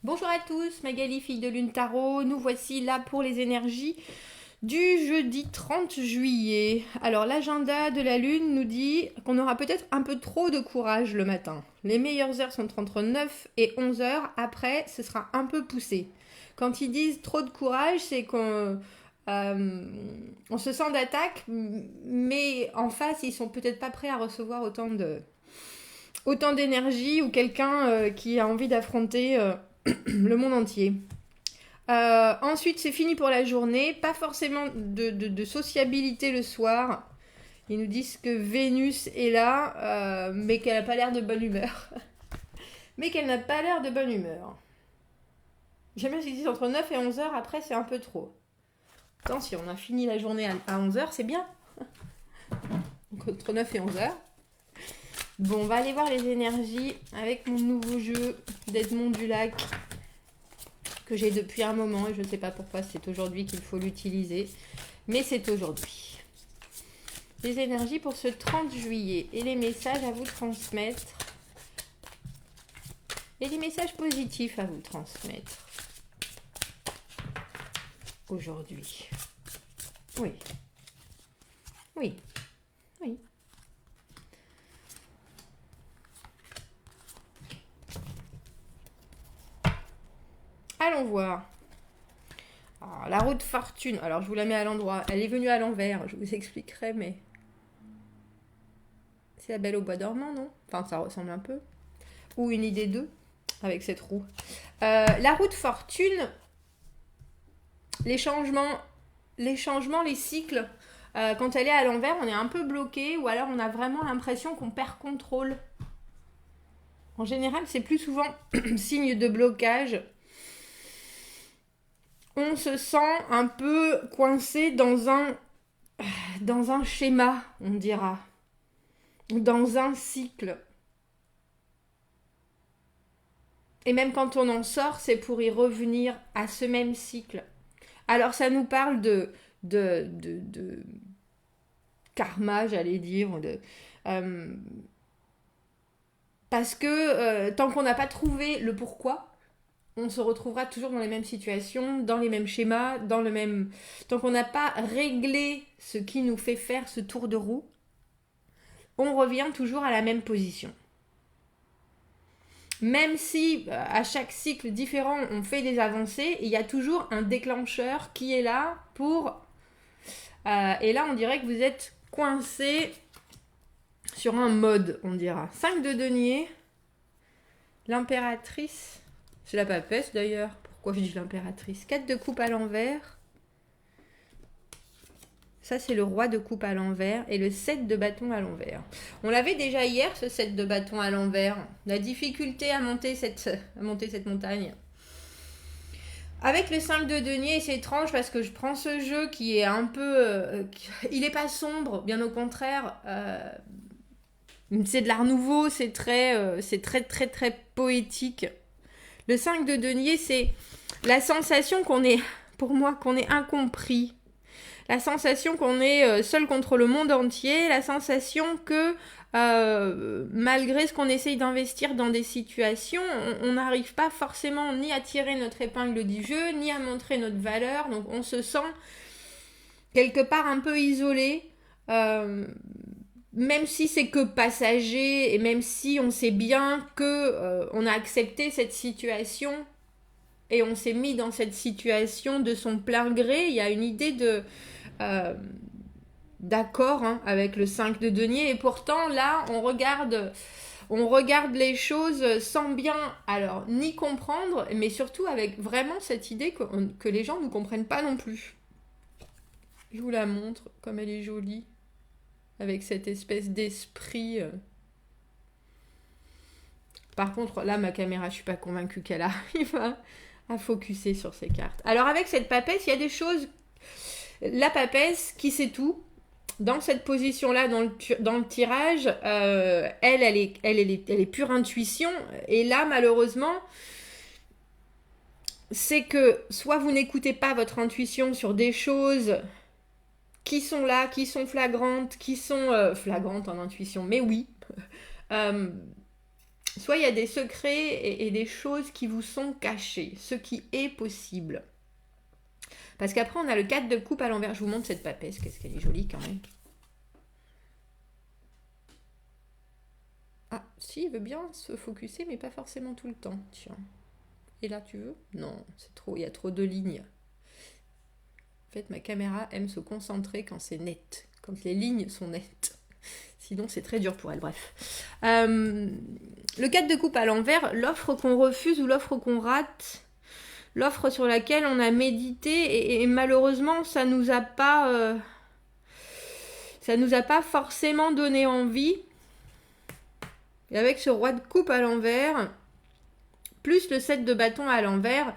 Bonjour à tous, Magali, fille de Lune Tarot. Nous voici là pour les énergies du jeudi 30 juillet. Alors l'agenda de la Lune nous dit qu'on aura peut-être un peu trop de courage le matin. Les meilleures heures sont entre 9 et 11 heures. Après, ce sera un peu poussé. Quand ils disent trop de courage, c'est qu'on on se sent d'attaque, mais en face, ils sont peut-être pas prêts à recevoir autant d'énergie ou quelqu'un qui a envie d'affronter le monde entier. Ensuite, c'est fini pour la journée. Pas forcément de sociabilité le soir. Ils nous disent que Vénus est là, mais qu'elle n'a pas l'air de bonne humeur. J'aime bien ce qu'ils disent entre 9 et 11 heures. Après, c'est un peu trop. Attends, si on a fini la journée à 11 heures, c'est bien. Donc, entre 9 et 11 heures. Bon, on va aller voir les énergies avec mon nouveau jeu d'Edmond Dulac que j'ai depuis un moment et je ne sais pas pourquoi c'est aujourd'hui qu'il faut l'utiliser, mais c'est aujourd'hui. Les énergies pour ce 30 juillet et les messages à vous transmettre et les messages positifs à vous transmettre aujourd'hui. Oui. Oui. Oui. Allons voir. Alors, la roue de fortune. Alors, je vous la mets à l'endroit. Elle est venue à l'envers. Je vous expliquerai, mais... C'est la Belle au bois dormant, non? Enfin, ça ressemble un peu. Ou une idée 2 avec cette roue. La roue de fortune, les changements, les cycles, quand elle est à l'envers, on est un peu bloqué ou alors on a vraiment l'impression qu'on perd contrôle. En général, c'est plus souvent signe de blocage. On se sent un peu coincé dans un schéma, on dira, dans un cycle. Et même quand on en sort, c'est pour y revenir à ce même cycle. Alors ça nous parle de karma, j'allais dire, parce que tant qu'on n'a pas trouvé le pourquoi, on se retrouvera toujours dans les mêmes situations, dans les mêmes schémas, tant qu'on n'a pas réglé ce qui nous fait faire ce tour de roue, on revient toujours à la même position. Même si à chaque cycle différent on fait des avancées, il y a toujours un déclencheur qui est là pour... et là on dirait que vous êtes coincé sur un mode, on dira. 5 de denier, l'impératrice, c'est la papesse d'ailleurs, pourquoi je dis l'impératrice. 4 de coupe à l'envers, ça c'est le roi de coupe à l'envers et le 7 de bâton à l'envers. On l'avait déjà hier, ce 7 de bâton à l'envers. La difficulté à monter cette montagne. Avec le 5 de denier, c'est étrange parce que je prends ce jeu qui est un peu... il n'est pas sombre, bien au contraire. C'est de l'art nouveau, c'est très, très, très poétique. Le 5 de denier, c'est la sensation qu'on est, pour moi, qu'on est incompris. La sensation qu'on est seul contre le monde entier, la sensation que malgré ce qu'on essaye d'investir dans des situations, on n'arrive pas forcément ni à tirer notre épingle du jeu, ni à montrer notre valeur. Donc on se sent quelque part un peu isolé, même si c'est que passager, et même si on sait bien que on a accepté cette situation et on s'est mis dans cette situation de son plein gré, il y a une idée d'accord avec le 5 de denier, et pourtant là on regarde les choses sans bien alors ni comprendre, mais surtout avec vraiment cette idée que les gens ne comprennent pas non plus. Je vous la montre comme elle est jolie, avec cette espèce d'esprit. Par contre là ma caméra, je suis pas convaincue qu'elle arrive à focuser sur ces cartes. Alors avec cette papesse, il y a des choses. La papesse qui sait tout, dans cette position-là, dans le tirage, elle est pure intuition. Et là, malheureusement, c'est que soit vous n'écoutez pas votre intuition sur des choses qui sont là, qui sont flagrantes, qui sont flagrantes en intuition, mais oui. Soit il y a des secrets et des choses qui vous sont cachées, ce qui est possible. Parce qu'après, on a le 4 de coupe à l'envers. Je vous montre cette papesse, qu'est-ce qu'elle est jolie quand même. Ah, si, il veut bien se focuser, mais pas forcément tout le temps. Tiens. Et là, tu veux? Non, c'est trop, il y a trop de lignes. En fait, ma caméra aime se concentrer quand c'est net, quand les lignes sont nettes. Sinon, c'est très dur pour elle, bref. Le 4 de coupe à l'envers, l'offre qu'on refuse ou l'offre qu'on rate, l'offre sur laquelle on a médité et malheureusement, ça nous a pas forcément donné envie. Et avec ce roi de coupe à l'envers, plus le 7 de bâton à l'envers,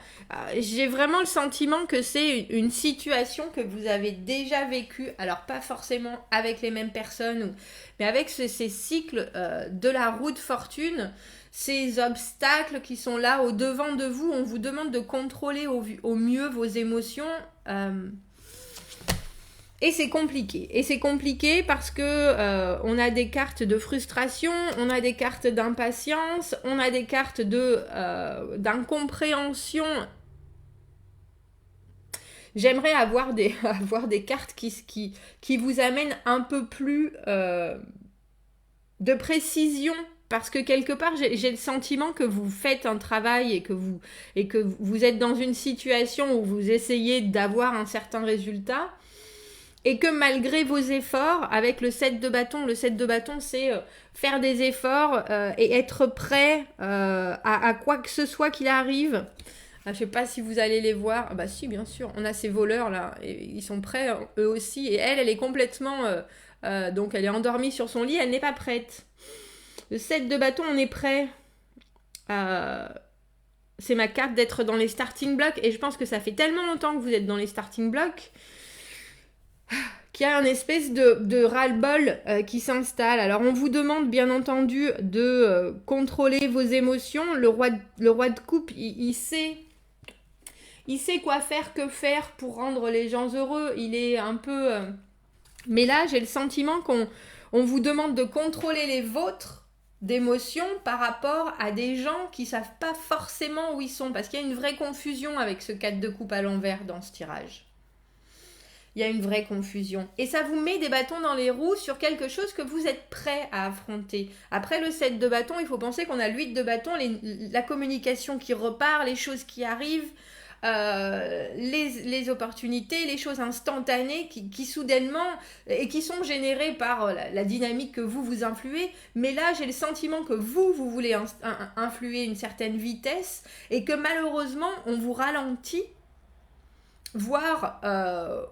j'ai vraiment le sentiment que c'est une situation que vous avez déjà vécue, alors pas forcément avec les mêmes personnes, mais avec ces cycles de la roue de fortune, ces obstacles qui sont là au devant de vous, on vous demande de contrôler au mieux vos émotions. Et c'est compliqué. Et c'est compliqué parce que on a des cartes de frustration, on a des cartes d'impatience, on a des cartes d'incompréhension. J'aimerais avoir des cartes qui vous amènent un peu plus de précision. Parce que quelque part, j'ai le sentiment que vous faites un travail et que vous êtes dans une situation où vous essayez d'avoir un certain résultat. Et que malgré vos efforts, avec le 7 de bâton, c'est faire des efforts et être prêt à quoi que ce soit qu'il arrive. Je ne sais pas si vous allez les voir. Ah bah si, bien sûr. On a ces voleurs là. Et ils sont prêts, eux aussi. Et elle est complètement... donc elle est endormie sur son lit, elle n'est pas prête. Le 7 de bâton, on est prêt. C'est ma carte d'être dans les starting blocks. Et je pense que ça fait tellement longtemps que vous êtes dans les starting blocks qu'il y a une espèce de ras-le-bol qui s'installe. Alors on vous demande bien entendu de contrôler vos émotions. Le roi de coupe, il sait quoi faire, que faire pour rendre les gens heureux. Il est un peu... Mais là, j'ai le sentiment qu'on vous demande de contrôler les vôtres d'émotions par rapport à des gens qui ne savent pas forcément où ils sont. Parce qu'il y a une vraie confusion avec ce 4 de coupe à l'envers dans ce tirage. Il y a une vraie confusion. Et ça vous met des bâtons dans les roues sur quelque chose que vous êtes prêt à affronter. Après le 7 de bâton, il faut penser qu'on a le 8 de bâton, la communication qui repart, les choses qui arrivent, les opportunités, les choses instantanées qui soudainement, et qui sont générées par la dynamique que vous influez. Mais là, j'ai le sentiment que vous voulez influer une certaine vitesse et que malheureusement, on vous ralentit. Voire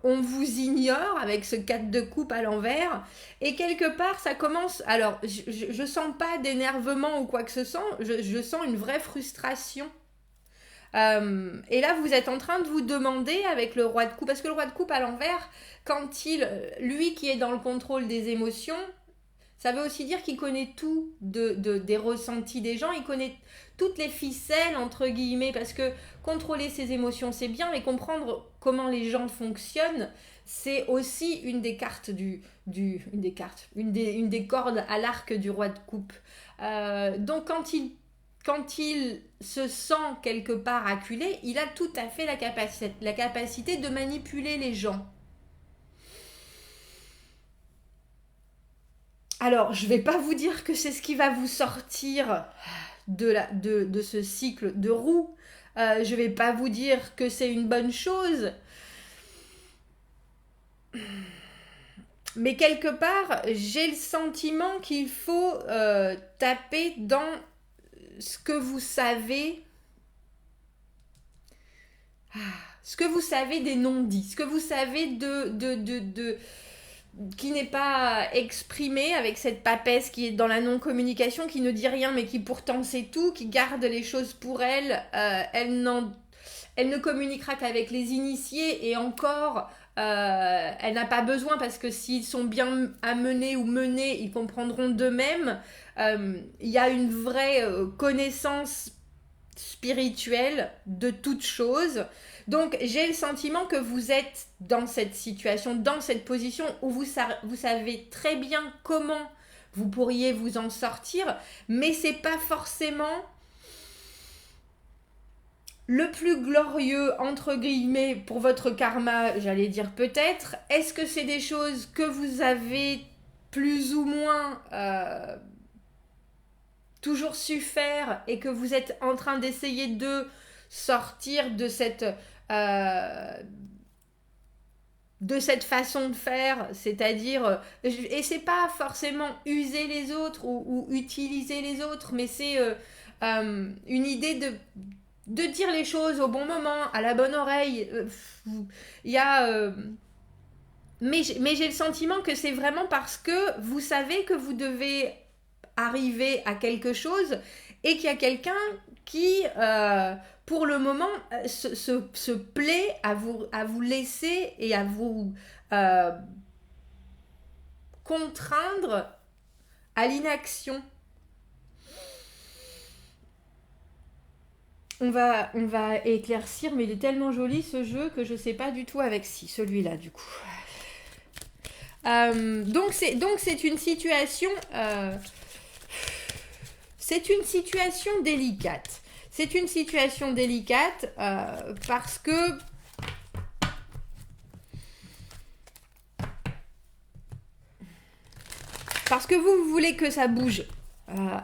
on vous ignore avec ce 4 de coupe à l'envers et quelque part ça commence, alors je sens pas d'énervement ou quoi que ce soit, je sens une vraie frustration et là vous êtes en train de vous demander avec le roi de coupe, parce que le roi de coupe à l'envers, quand lui qui est dans le contrôle des émotions, ça veut aussi dire qu'il connaît tout des ressentis des gens, il connaît toutes les ficelles, entre guillemets, parce que contrôler ses émotions, c'est bien, mais comprendre comment les gens fonctionnent, c'est aussi une des cartes une des cordes à l'arc du roi de coupe. Donc quand il se sent quelque part acculé, il a tout à fait la capacité de manipuler les gens. Alors, je ne vais pas vous dire que c'est ce qui va vous sortir de ce cycle de roue. Je ne vais pas vous dire que c'est une bonne chose. Mais quelque part, j'ai le sentiment qu'il faut taper dans ce que vous savez. Ce que vous savez des non-dits. Ce que vous savez qui n'est pas exprimé avec cette papesse qui est dans la non-communication, qui ne dit rien mais qui pourtant sait tout, qui garde les choses pour elle. Elle ne communiquera qu'avec les initiés et encore, elle n'a pas besoin parce que s'ils sont bien amenés ou menés, ils comprendront d'eux-mêmes. Il y a une vraie connaissance spirituelle de toute chose. Donc, j'ai le sentiment que vous êtes dans cette situation, dans cette position où vous savez très bien comment vous pourriez vous en sortir, mais c'est pas forcément le plus glorieux, entre guillemets, pour votre karma, j'allais dire peut-être. Est-ce que c'est des choses que vous avez plus ou moins toujours su faire et que vous êtes en train d'essayer de sortir de cette façon de faire, c'est-à-dire, et c'est pas forcément user les autres ou utiliser les autres, mais c'est une idée de dire les choses au bon moment, à la bonne oreille. Il y a... mais j'ai le sentiment que c'est vraiment parce que vous savez que vous devez arriver à quelque chose et qu'il y a quelqu'un qui, pour le moment, se plaît à vous laisser et à vous contraindre à l'inaction. On va éclaircir, mais il est tellement joli ce jeu que je sais pas du tout avec celui-là du coup. Donc c'est une situation délicate. C'est une situation délicate parce que vous voulez que ça bouge.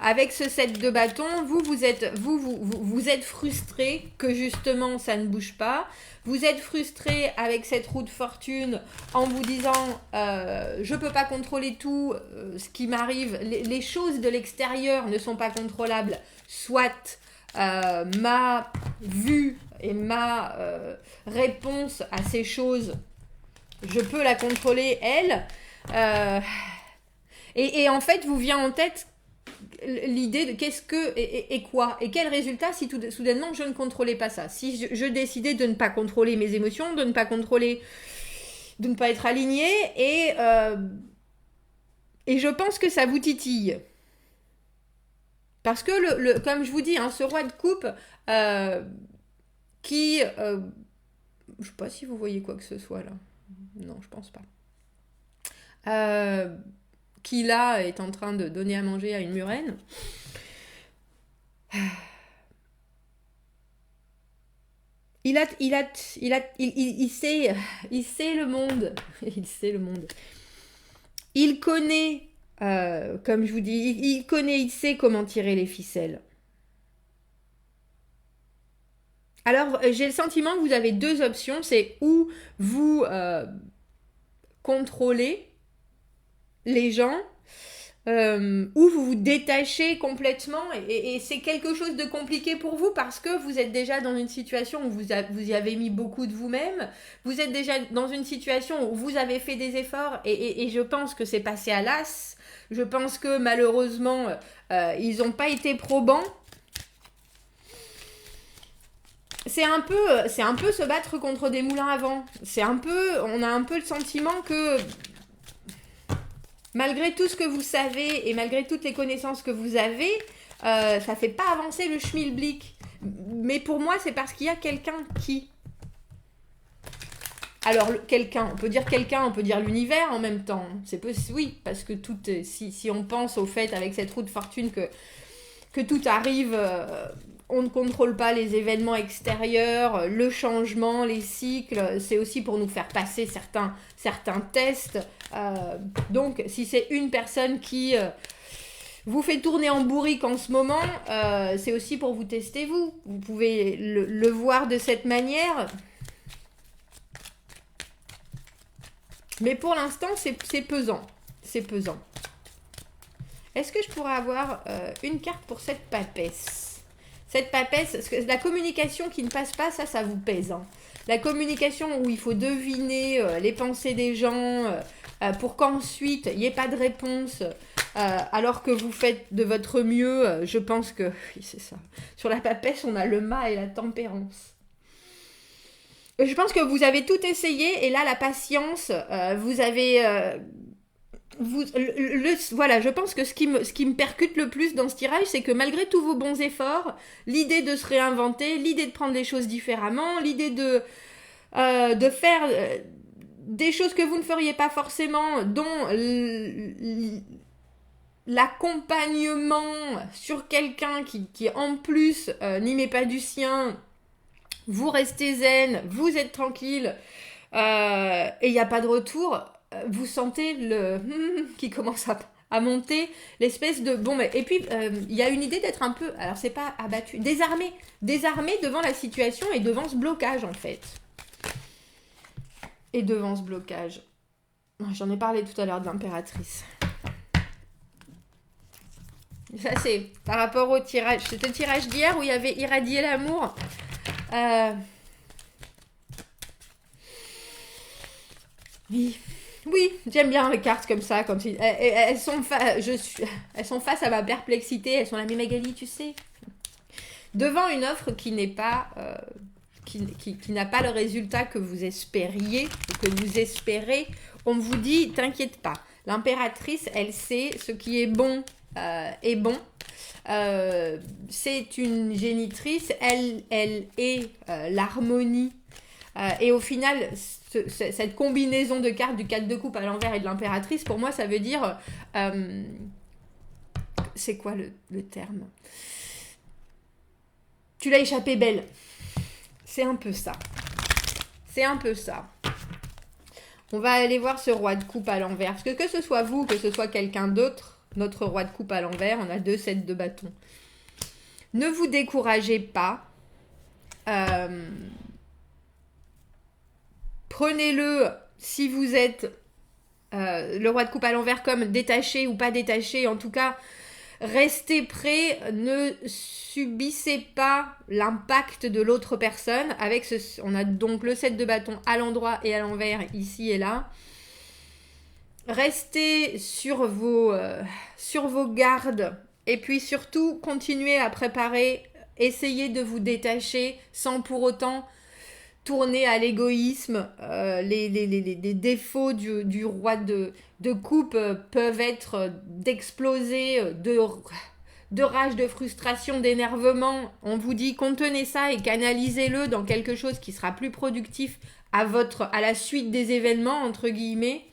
Avec ce set de bâtons, vous êtes frustré que justement ça ne bouge pas. Vous êtes frustré avec cette roue de fortune en vous disant je peux pas contrôler tout ce qui m'arrive. Les choses de l'extérieur ne sont pas contrôlables. Soit ma vue et ma réponse à ces choses, je peux la contrôler elle. Et en fait, vous vient en tête l'idée de qu'est-ce que et quoi et quel résultat si soudainement je ne contrôlais pas ça, si je décidais de ne pas contrôler mes émotions, de ne pas être aligné et je pense que ça vous titille parce que comme je vous dis, hein, ce roi de coupe qui je sais pas si vous voyez quoi que ce soit là, non je pense pas, qui là est en train de donner à manger à une murène. Il sait le monde. Il sait le monde. Il connaît, comme je vous dis, il sait comment tirer les ficelles. Alors, j'ai le sentiment que vous avez deux options. C'est où vous contrôlez les gens, où vous vous détachez complètement et c'est quelque chose de compliqué pour vous parce que vous êtes déjà dans une situation où vous y avez mis beaucoup de vous-même, vous êtes déjà dans une situation où vous avez fait des efforts et je pense que c'est passé à l'as, je pense que malheureusement ils n'ont pas été probants. C'est un peu se battre contre des moulins à vent. On a un peu le sentiment que malgré tout ce que vous savez et malgré toutes les connaissances que vous avez, ça fait pas avancer le schmilblick. Mais pour moi, c'est parce qu'il y a quelqu'un qui... Alors, on peut dire l'univers en même temps. Oui, parce que tout, si on pense au fait avec cette roue de fortune que tout arrive... on ne contrôle pas les événements extérieurs, le changement, les cycles. C'est aussi pour nous faire passer certains tests. Donc, si c'est une personne qui vous fait tourner en bourrique en ce moment, c'est aussi pour vous tester vous. Vous pouvez le voir de cette manière. Mais pour l'instant, c'est pesant. C'est pesant. Est-ce que je pourrais avoir une carte pour cette papesse ? Cette papesse, parce que la communication qui ne passe pas, ça vous pèse. Hein. La communication où il faut deviner les pensées des gens pour qu'ensuite il n'y ait pas de réponse alors que vous faites de votre mieux, je pense que oui, c'est ça. Sur la papesse, on a le mât et la tempérance. Je pense que vous avez tout essayé et là, la patience, vous avez... voilà, je pense que ce qui me percute le plus dans ce tirage, c'est que malgré tous vos bons efforts, l'idée de se réinventer, l'idée de prendre les choses différemment, l'idée de faire des choses que vous ne feriez pas forcément, dont l'accompagnement sur quelqu'un qui en plus n'y met pas du sien, vous restez zen, vous êtes tranquille, et il n'y a pas de retour, vous sentez le qui commence à monter, l'espèce de... Bon, mais, et puis, il y a une idée d'être un peu... Alors, c'est pas abattu, désarmé devant la situation et devant ce blocage, en fait. Et devant ce blocage. J'en ai parlé tout à l'heure de l'impératrice. Ça, c'est par rapport au tirage. C'était le tirage d'hier où il y avait irradier l'amour. Oui. Oui, j'aime bien les cartes comme ça. Quand elles sont face à ma perplexité. Elles sont là, mais Magali, tu sais. Devant une offre qui n'est pas... qui n'a pas le résultat que vous espériez, que vous espérez, on vous dit, t'inquiète pas. L'impératrice, elle sait ce qui est bon est bon. C'est une génitrice, elle est l'harmonie. Et au final, cette combinaison de cartes du 4 de coupe à l'envers et de l'impératrice, pour moi, ça veut dire... c'est quoi le terme? Tu l'as échappé belle. C'est un peu ça. C'est un peu ça. On va aller voir ce roi de coupe à l'envers. Parce que ce soit vous, que ce soit quelqu'un d'autre, notre roi de coupe à l'envers, on a 2 sets de bâtons. Ne vous découragez pas. Prenez-le si vous êtes le roi de coupe à l'envers comme détaché ou pas détaché. En tout cas, restez prêt. Ne subissez pas l'impact de l'autre personne. On a donc le set de bâtons à l'endroit et à l'envers, ici et là. Restez sur vos gardes. Et puis surtout, continuez à préparer. Essayez de vous détacher sans pour autant tourner à l'égoïsme. Les défauts du roi de coupe peuvent être d'exploser, de rage, de frustration, d'énervement. On vous dit contenez ça et canalisez-le dans quelque chose qui sera plus productif à la suite des événements, entre guillemets.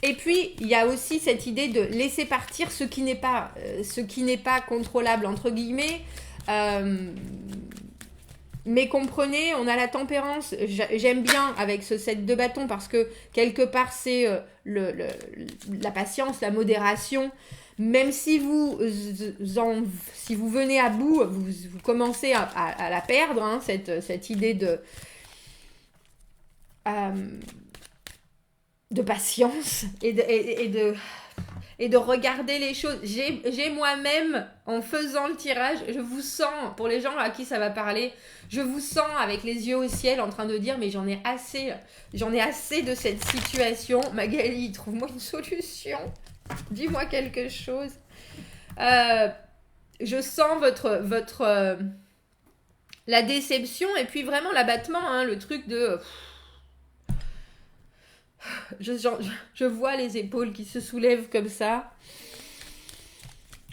Et puis, il y a aussi cette idée de laisser partir ce qui n'est pas contrôlable, entre guillemets. Mais comprenez, on a la tempérance. J'aime bien avec ce set de bâtons parce que quelque part c'est la patience, la modération. Même si vous venez à bout, vous commencez à la perdre, hein, cette idée de patience et de regarder les choses. J'ai moi-même, en faisant le tirage, je vous sens, pour les gens à qui ça va parler, je vous sens avec les yeux au ciel en train de dire, mais j'en ai assez de cette situation. Magali, trouve-moi une solution. Dis-moi quelque chose. Je sens la déception et puis vraiment l'abattement, hein, le truc de... Je vois les épaules qui se soulèvent comme ça.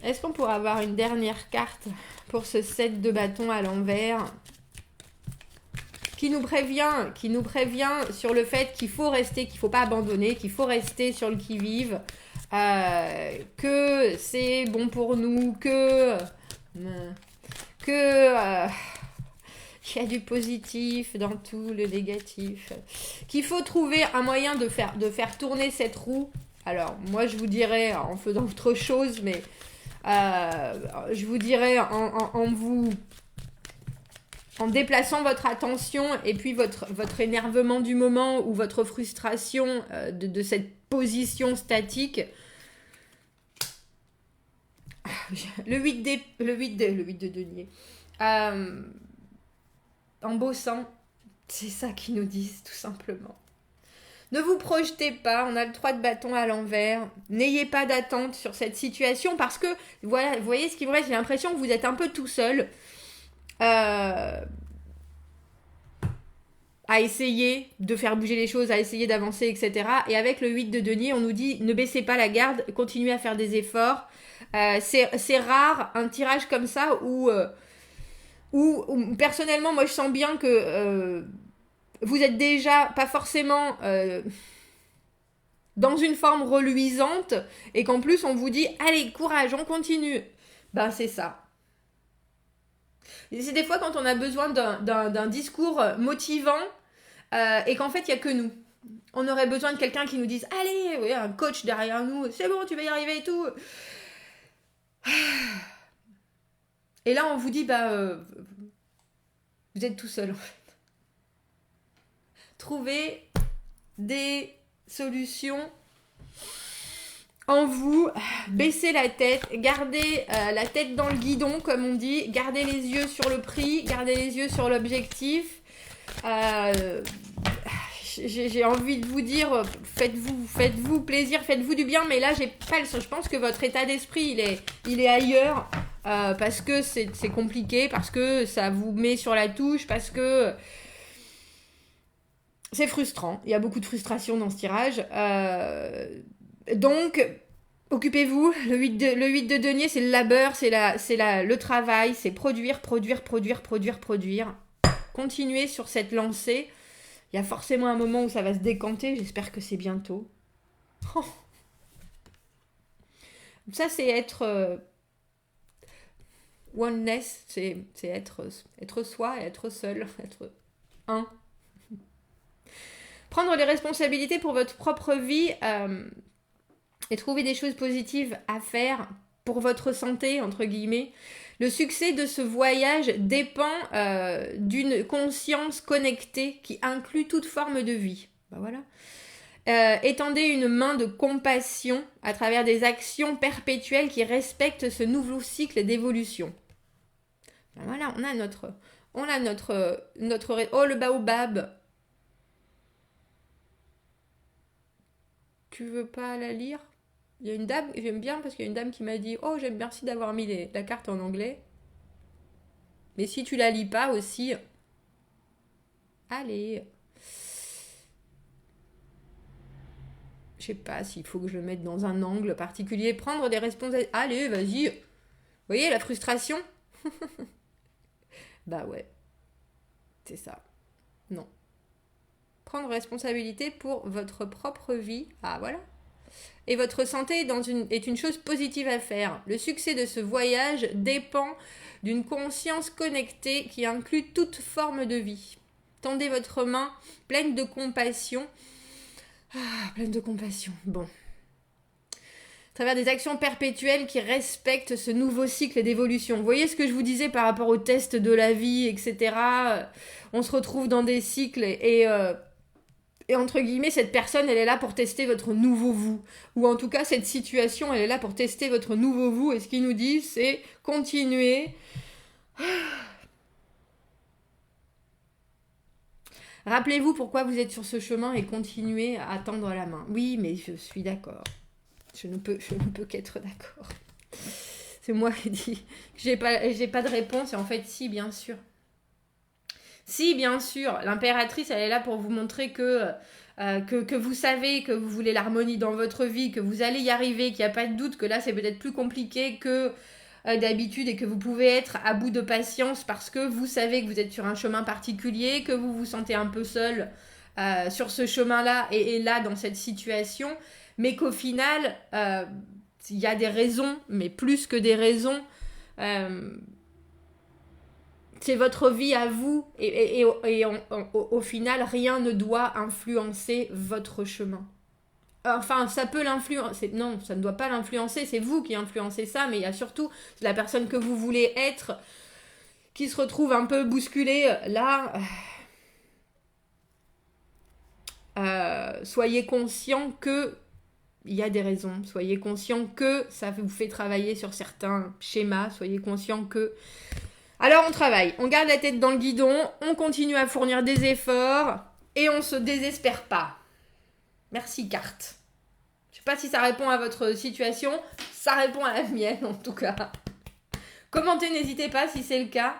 Est-ce qu'on pourrait avoir une dernière carte pour ce set de bâtons à l'envers qui nous prévient sur le fait qu'il faut rester, qu'il ne faut pas abandonner, qu'il faut rester sur le qui-vive, que c'est bon pour nous, que il y a du positif dans tout le négatif. Qu'il faut trouver un moyen de faire tourner cette roue. Alors, moi, je vous dirais en faisant autre chose, mais je vous dirais en déplaçant votre attention et puis votre énervement du moment ou votre frustration de cette position statique. Le 8 de denier. En bossant, c'est ça qu'ils nous disent, tout simplement. Ne vous projetez pas, on a le 3 de bâton à l'envers. N'ayez pas d'attente sur cette situation parce que, voilà, vous voyez ce qui me reste, j'ai l'impression que vous êtes un peu tout seul à essayer de faire bouger les choses, à essayer d'avancer, etc. Et avec le 8 de denier, on nous dit ne baissez pas la garde, continuez à faire des efforts. C'est rare un tirage comme ça où personnellement, moi je sens bien que vous êtes déjà pas forcément dans une forme reluisante et qu'en plus on vous dit allez courage, on continue. Ben c'est ça. Et c'est des fois quand on a besoin d'un discours motivant et qu'en fait il n'y a que nous. On aurait besoin de quelqu'un qui nous dise allez, oui, un coach derrière nous, c'est bon, tu vas y arriver et tout. Et là on vous dit vous êtes tout seul en fait. Trouvez des solutions en vous, baissez la tête, gardez la tête dans le guidon comme on dit, gardez les yeux sur le prix, gardez les yeux sur l'objectif. J'ai envie de vous dire, faites-vous plaisir, faites-vous du bien, mais là j'ai pas le sens. Je pense que votre état d'esprit il est ailleurs parce que c'est compliqué, parce que ça vous met sur la touche, parce que c'est frustrant. Il y a beaucoup de frustration dans ce tirage. Donc, occupez-vous. Le 8 de denier, c'est le labeur, c'est le travail, c'est produire. Continuez sur cette lancée. Il y a forcément un moment où ça va se décanter. J'espère que c'est bientôt. Oh. Ça, c'est être oneness. C'est être soi et être seul. Être un. Prendre les responsabilités pour votre propre vie et trouver des choses positives à faire pour votre santé, entre guillemets. Le succès de ce voyage dépend d'une conscience connectée qui inclut toute forme de vie. Ben voilà. Étendez une main de compassion à travers des actions perpétuelles qui respectent ce nouveau cycle d'évolution. Ben voilà, on a notre oh, le baobab. Tu veux pas la lire? Il y a une dame, j'aime bien parce qu'il y a une dame qui m'a dit oh j'aime merci d'avoir mis la carte en anglais. Mais si tu la lis pas aussi, allez. Je sais pas s'il faut que je le mette dans un angle particulier. Prendre des responsabilités. Allez, vas-y. Vous voyez la frustration? Bah ouais. C'est ça. Non. Prendre responsabilité pour votre propre vie. Ah voilà. Et votre santé est une chose positive à faire. Le succès de ce voyage dépend d'une conscience connectée qui inclut toute forme de vie. Tendez votre main pleine de compassion. Pleine de compassion. Bon. À travers des actions perpétuelles qui respectent ce nouveau cycle d'évolution. Vous voyez ce que je vous disais par rapport aux tests de la vie, etc. On se retrouve dans des cycles et entre guillemets, cette personne, elle est là pour tester votre nouveau vous. Ou en tout cas, cette situation, elle est là pour tester votre nouveau vous. Et ce qu'il nous dit, c'est continuer. Rappelez-vous pourquoi vous êtes sur ce chemin et continuez à tendre la main. Oui, mais je suis d'accord. Je ne peux qu'être d'accord. C'est moi qui dis que j'ai pas de réponse. Et en fait, si, bien sûr. Si, bien sûr, l'impératrice, elle est là pour vous montrer que vous savez que vous voulez l'harmonie dans votre vie, que vous allez y arriver, qu'il n'y a pas de doute, que là, c'est peut-être plus compliqué que d'habitude et que vous pouvez être à bout de patience parce que vous savez que vous êtes sur un chemin particulier, que vous vous sentez un peu seul sur ce chemin-là et là, dans cette situation, mais qu'au final, il y a des raisons, mais plus que des raisons... c'est votre vie à vous et au final, rien ne doit influencer votre chemin. Enfin, ça peut l'influencer. Non, ça ne doit pas l'influencer. C'est vous qui influencez ça, mais il y a surtout la personne que vous voulez être qui se retrouve un peu bousculée. Là, soyez conscient que il y a des raisons. Soyez conscient que ça vous fait travailler sur certains schémas. Soyez conscient que... Alors on travaille, on garde la tête dans le guidon, on continue à fournir des efforts et on se désespère pas. Merci carte. Je sais pas si ça répond à votre situation, ça répond à la mienne en tout cas. Commentez, n'hésitez pas si c'est le cas.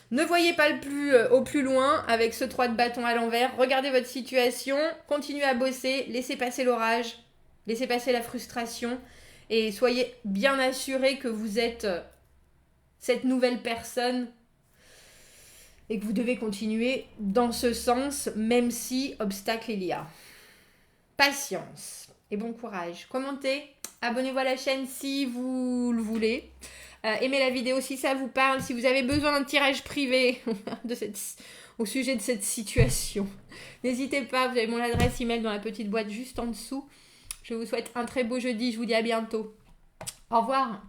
Ne voyez pas au plus loin avec ce 3 de bâton à l'envers. Regardez votre situation, continuez à bosser, laissez passer l'orage, laissez passer la frustration et soyez bien assurés que vous êtes... cette nouvelle personne et que vous devez continuer dans ce sens, même si obstacle il y a. patience et bon courage. Commentez, abonnez-vous à la chaîne si vous le voulez. Aimez la vidéo si ça vous parle. Si vous avez besoin d'un tirage privé au sujet de cette situation, n'hésitez pas, vous avez mon adresse email dans la petite boîte juste en dessous. Je vous souhaite un très beau jeudi, je vous dis à bientôt. Au revoir.